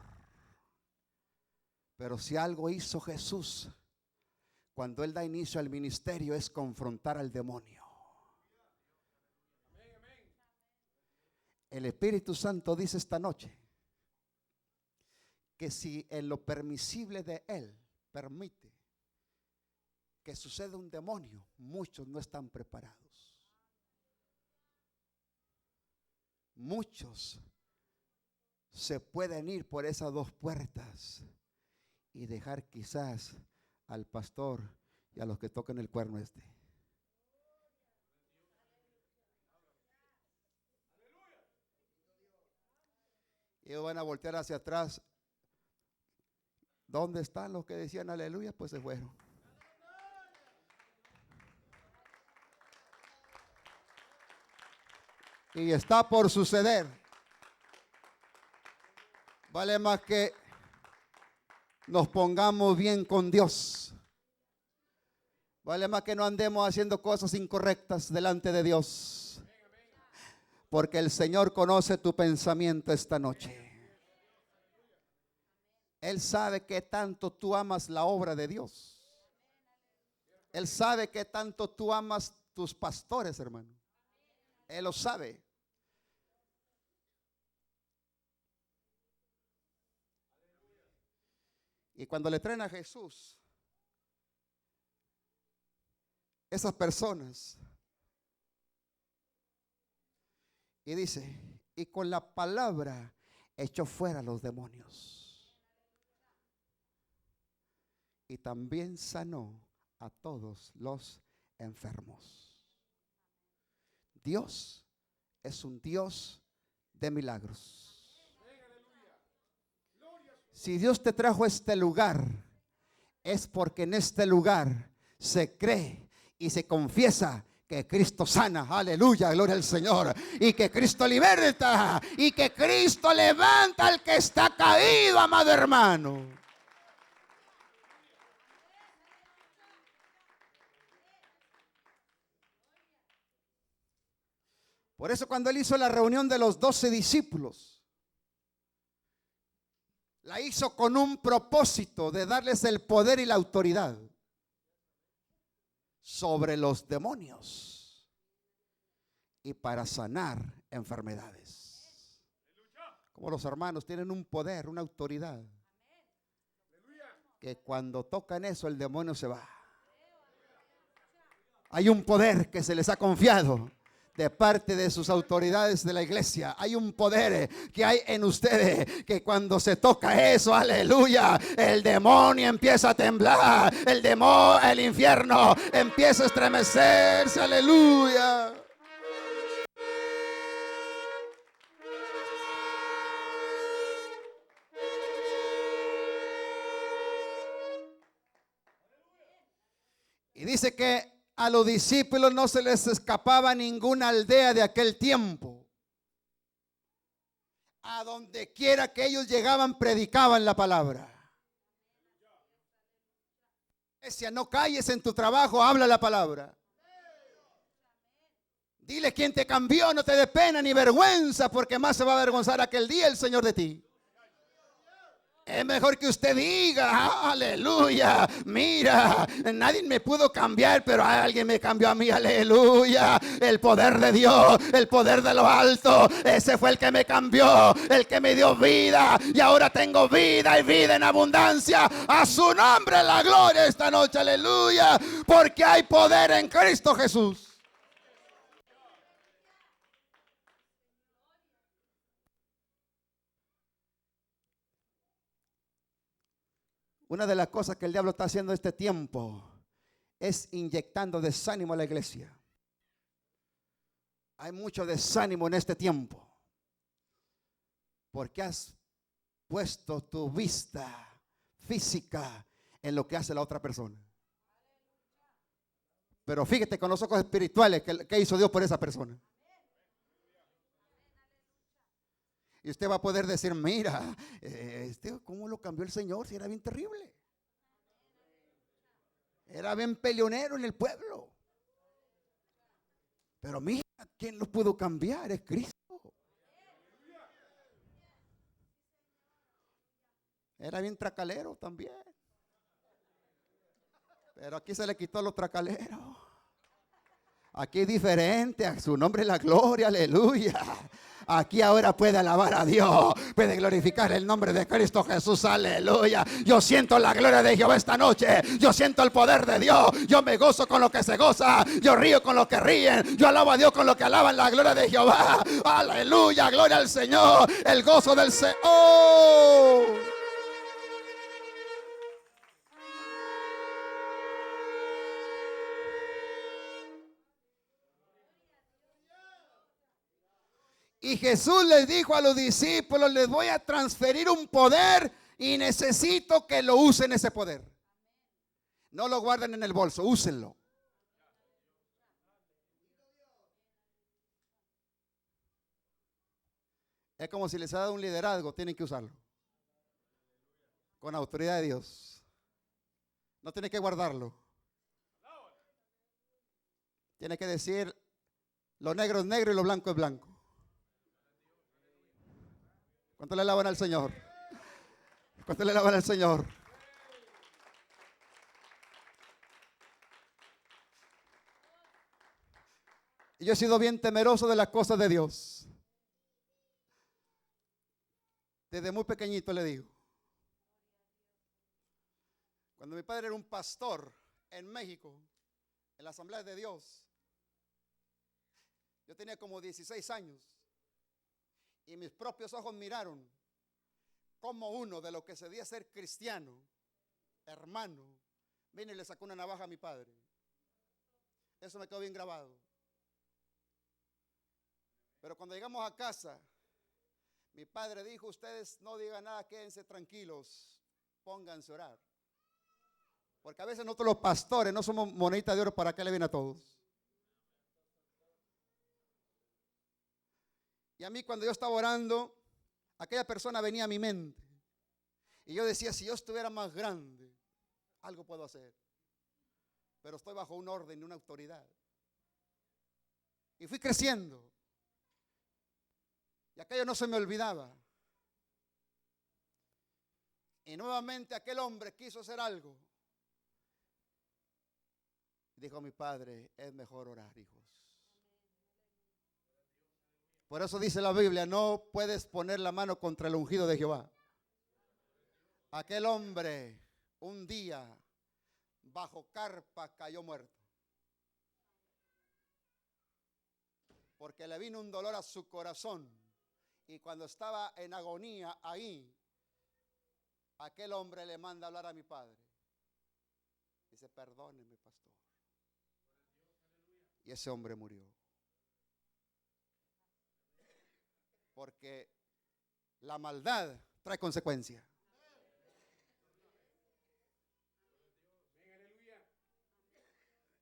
Pero si algo hizo Jesús cuando Él da inicio al ministerio, es confrontar al demonio. El Espíritu Santo dice esta noche que si en lo permisible de Él permite que suceda un demonio, muchos no están preparados. Muchos se pueden ir por esas dos puertas y dejar quizás al pastor y a los que tocan el cuerno este. Y ellos van a voltear hacia atrás. ¿Dónde están los que decían aleluya? Pues se fueron. Y está por suceder. Vale más que nos pongamos bien con Dios. Vale más que no andemos haciendo cosas incorrectas delante de Dios. Porque el Señor conoce tu pensamiento esta noche. Él sabe que tanto tú amas la obra de Dios. Él sabe que tanto tú amas tus pastores, hermano. Él lo sabe. Y cuando le traen a Jesús, esas personas, y dice, y con la palabra echó fuera los demonios. Y también sanó a todos los enfermos. Dios es un Dios de milagros. Si Dios te trajo a este lugar, es porque en este lugar se cree y se confiesa que Cristo sana, aleluya, gloria al Señor, y que Cristo liberta, y que Cristo levanta al que está caído, amado hermano. Por eso cuando Él hizo la reunión de los 12 discípulos, la hizo con un propósito de darles el poder y la autoridad sobre los demonios y para sanar enfermedades. Como los hermanos tienen un poder, una autoridad, que cuando tocan eso el demonio se va. Hay un poder que se les ha confiado de parte de sus autoridades de la iglesia. Hay un poder que hay en ustedes, que cuando se toca eso, aleluya, el demonio empieza a temblar, el infierno empieza a estremecerse, aleluya. Y dice que a los discípulos no se les escapaba ninguna aldea de aquel tiempo. A donde quiera que ellos llegaban, predicaban la palabra. Iglesia, no calles en tu trabajo, habla la palabra. Dile quién te cambió, no te dé pena ni vergüenza, porque más se va a avergonzar aquel día el Señor de ti. Es mejor que usted diga, aleluya, mira, nadie me pudo cambiar, pero alguien me cambió a mí, aleluya. El poder de Dios, el poder de lo alto, ese fue el que me cambió, el que me dio vida. Y ahora tengo vida y vida en abundancia. A su nombre la gloria esta noche, aleluya. Porque hay poder en Cristo Jesús. Una de las cosas que el diablo está haciendo en este tiempo es inyectando desánimo a la iglesia. Hay mucho desánimo en este tiempo porque has puesto tu vista física en lo que hace la otra persona. Pero fíjate con los ojos espirituales que hizo Dios por esa persona. Y usted va a poder decir, mira, ¿cómo lo cambió el Señor? Si era bien terrible. Era bien peleonero en el pueblo. Pero mira, ¿quién lo pudo cambiar? Es Cristo. Era bien tracalero también. Pero aquí se le quitó lo tracalero. Aquí es diferente, a su nombre la gloria, aleluya. Aquí ahora puede alabar a Dios, puede glorificar el nombre de Cristo Jesús, aleluya. Yo siento la gloria de Jehová esta noche, yo siento el poder de Dios, yo me gozo con lo que se goza, yo río con lo que ríen, yo alabo a Dios con lo que alaban la gloria de Jehová, aleluya, gloria al Señor, el gozo del Señor. ¡Oh! Y Jesús les dijo a los discípulos, les voy a transferir un poder y necesito que lo usen ese poder. No lo guarden en el bolso, úsenlo. Es como si les ha dado un liderazgo, tienen que usarlo. Con autoridad de Dios. No tiene que guardarlo. Tiene que decir, lo negro es negro y lo blanco es blanco. ¿Cuánto le alaban al Señor? ¿Cuánto le alaban al Señor? Y yo he sido bien temeroso de las cosas de Dios. Desde muy pequeñito le digo. Cuando mi padre era un pastor en México, en la Asamblea de Dios, yo tenía como 16 años. Y mis propios ojos miraron como uno de lo que se decía ser cristiano, hermano, vino y le sacó una navaja a mi padre. Eso me quedó bien grabado. Pero cuando llegamos a casa, mi padre dijo, ustedes no digan nada, quédense tranquilos, pónganse a orar. Porque a veces nosotros los pastores no somos moneditas de oro para que le viene a todos. Y a mí cuando yo estaba orando, aquella persona venía a mi mente. Y yo decía, si yo estuviera más grande, algo puedo hacer. Pero estoy bajo un orden y una autoridad. Y fui creciendo. Y aquello no se me olvidaba. Y nuevamente aquel hombre quiso hacer algo. Dijo mi padre, es mejor orar, hijos. Por eso dice la Biblia, no puedes poner la mano contra el ungido de Jehová. Aquel hombre un día bajo carpa cayó muerto. porque le vino un dolor a su corazón. Y cuando estaba en agonía ahí, aquel hombre le manda a hablar a mi padre. Dice, perdóneme, pastor. Y ese hombre murió. Porque la maldad trae consecuencias.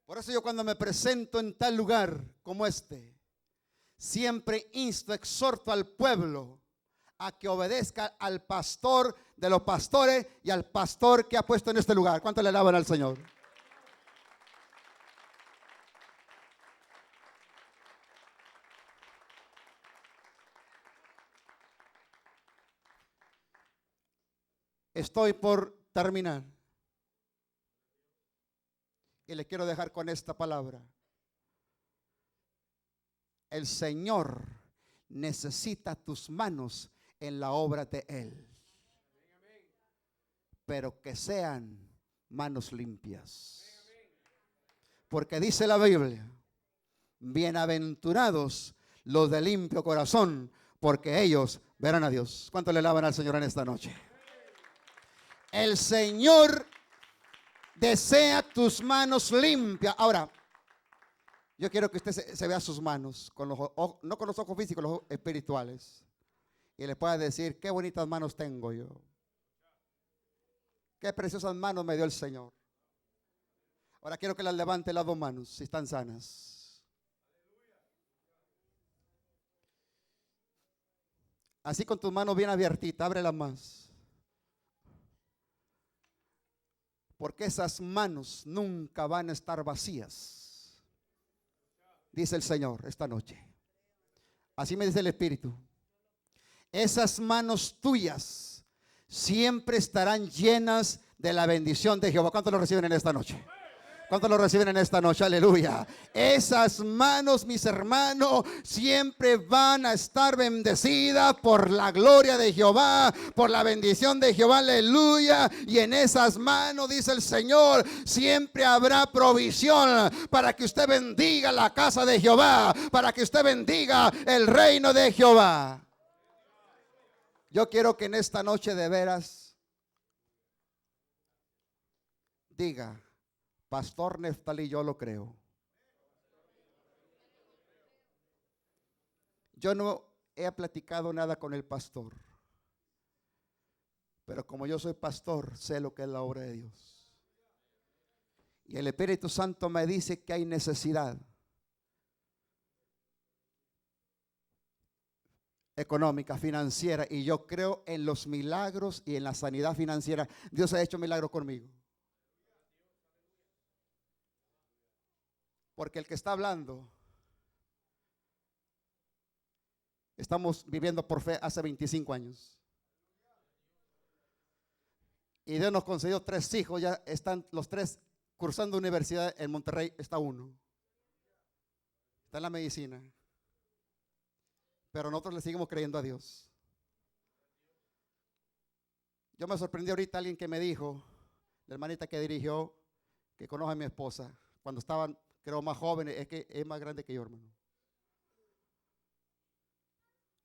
Por eso yo cuando me presento en tal lugar como este, siempre insto, exhorto al pueblo a que obedezca al pastor de los pastores y al pastor que ha puesto en este lugar. ¿Cuánto le alaban al Señor? Estoy por terminar. Y le quiero dejar con esta palabra. El Señor necesita tus manos en la obra de Él. Pero que sean manos limpias. Porque dice la Biblia, bienaventurados los de limpio corazón, porque ellos verán a Dios. ¿Cuánto le alaban al Señor en esta noche? El Señor desea tus manos limpias. Ahora, yo quiero que usted se vea sus manos, con los ojos, no con los ojos físicos, los ojos espirituales. Y le pueda decir, qué bonitas manos tengo yo. Qué preciosas manos me dio el Señor. Ahora quiero que las levante las dos manos, si están sanas. Así con tus manos bien abiertitas, ábrelas más. Porque esas manos nunca van a estar vacías, dice el Señor esta noche. Así me dice el Espíritu. Esas manos tuyas siempre estarán llenas de la bendición de Jehová. ¿Cuántos lo reciben en esta noche? ¿Cuántos lo reciben en esta noche? Aleluya. Esas manos, mis hermanos, siempre van a estar bendecidas por la gloria de Jehová, por la bendición de Jehová. Aleluya. Y en esas manos, dice el Señor, siempre habrá provisión para que usted bendiga la casa de Jehová, para que usted bendiga el reino de Jehová. Yo quiero que en esta noche de veras diga, Pastor Neftalí, yo lo creo. Yo no he platicado nada con el pastor, pero como yo soy pastor, sé lo que es la obra de Dios. Y el Espíritu Santo me dice que hay necesidad económica, financiera, y yo creo en los milagros y en la sanidad financiera. Dios ha hecho milagros conmigo. Porque el que está hablando, estamos viviendo por fe hace 25 años. Y Dios nos concedió 3 hijos, ya están los 3 cursando universidad en Monterrey, está uno. Está en la medicina. Pero nosotros le seguimos creyendo a Dios. Yo me sorprendí ahorita alguien que me dijo, la hermanita que dirigió, que conoce a mi esposa, cuando estaban, creo, más jóvenes, es que es más grande que yo, hermano.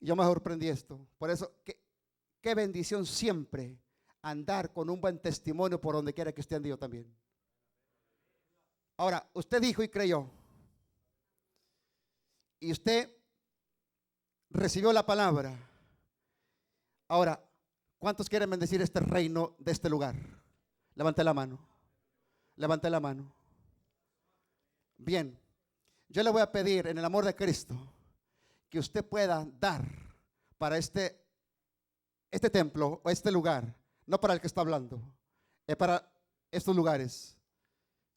Y yo me sorprendí esto. Por eso, qué bendición siempre andar con un buen testimonio por donde quiera que esté andando también. Ahora, usted dijo y creyó. Y usted recibió la palabra. Ahora, ¿cuántos quieren bendecir este reino de este lugar? Levante la mano. Levante la mano. Bien, yo le voy a pedir en el amor de Cristo que usted pueda dar para este templo o este lugar, no para el que está hablando, es para estos lugares.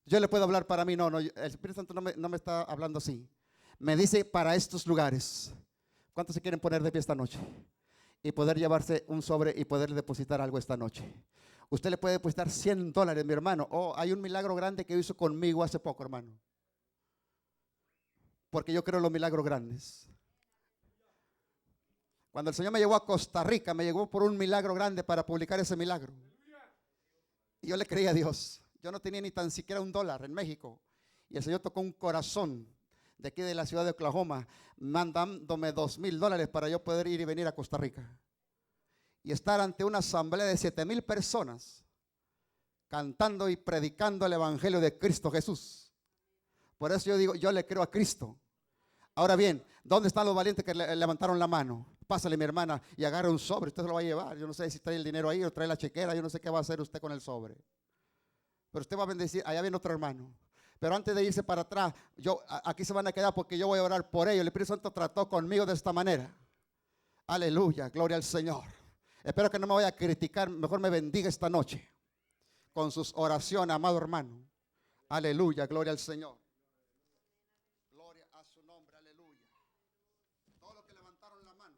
Yo le puedo hablar para mí, no, el Espíritu Santo no me está hablando así. Me dice para estos lugares. ¿Cuántos se quieren poner de pie esta noche? Y poder llevarse un sobre y poder depositar algo esta noche. Usted le puede depositar $100, mi hermano. Oh, hay un milagro grande que hizo conmigo hace poco, hermano. Porque yo creo en los milagros grandes. Cuando el Señor me llevó a Costa Rica, me llevó por un milagro grande para publicar ese milagro. Y yo le creí a Dios. Yo no tenía ni tan siquiera $1 en México. Y el Señor tocó un corazón de aquí de la ciudad de Oklahoma, mandándome $2,000 para yo poder ir y venir a Costa Rica. Y estar ante una asamblea de 7,000 personas, cantando y predicando el evangelio de Cristo Jesús. Por eso yo digo, yo le creo a Cristo. Ahora bien, ¿dónde están los valientes que levantaron la mano? Pásale, mi hermana, y agarre un sobre, usted se lo va a llevar. Yo no sé si trae el dinero ahí o trae la chequera, yo no sé qué va a hacer usted con el sobre. Pero usted va a bendecir, allá viene otro hermano. Pero antes de irse para atrás, aquí se van a quedar porque yo voy a orar por ellos. El Espíritu Santo trató conmigo de esta manera. Aleluya, gloria al Señor. Espero que no me vaya a criticar, mejor me bendiga esta noche con sus oraciones, amado hermano. Aleluya, gloria al Señor. Gloria a su nombre, aleluya. Todos los que levantaron la mano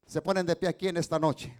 se ponen de pie aquí en esta noche.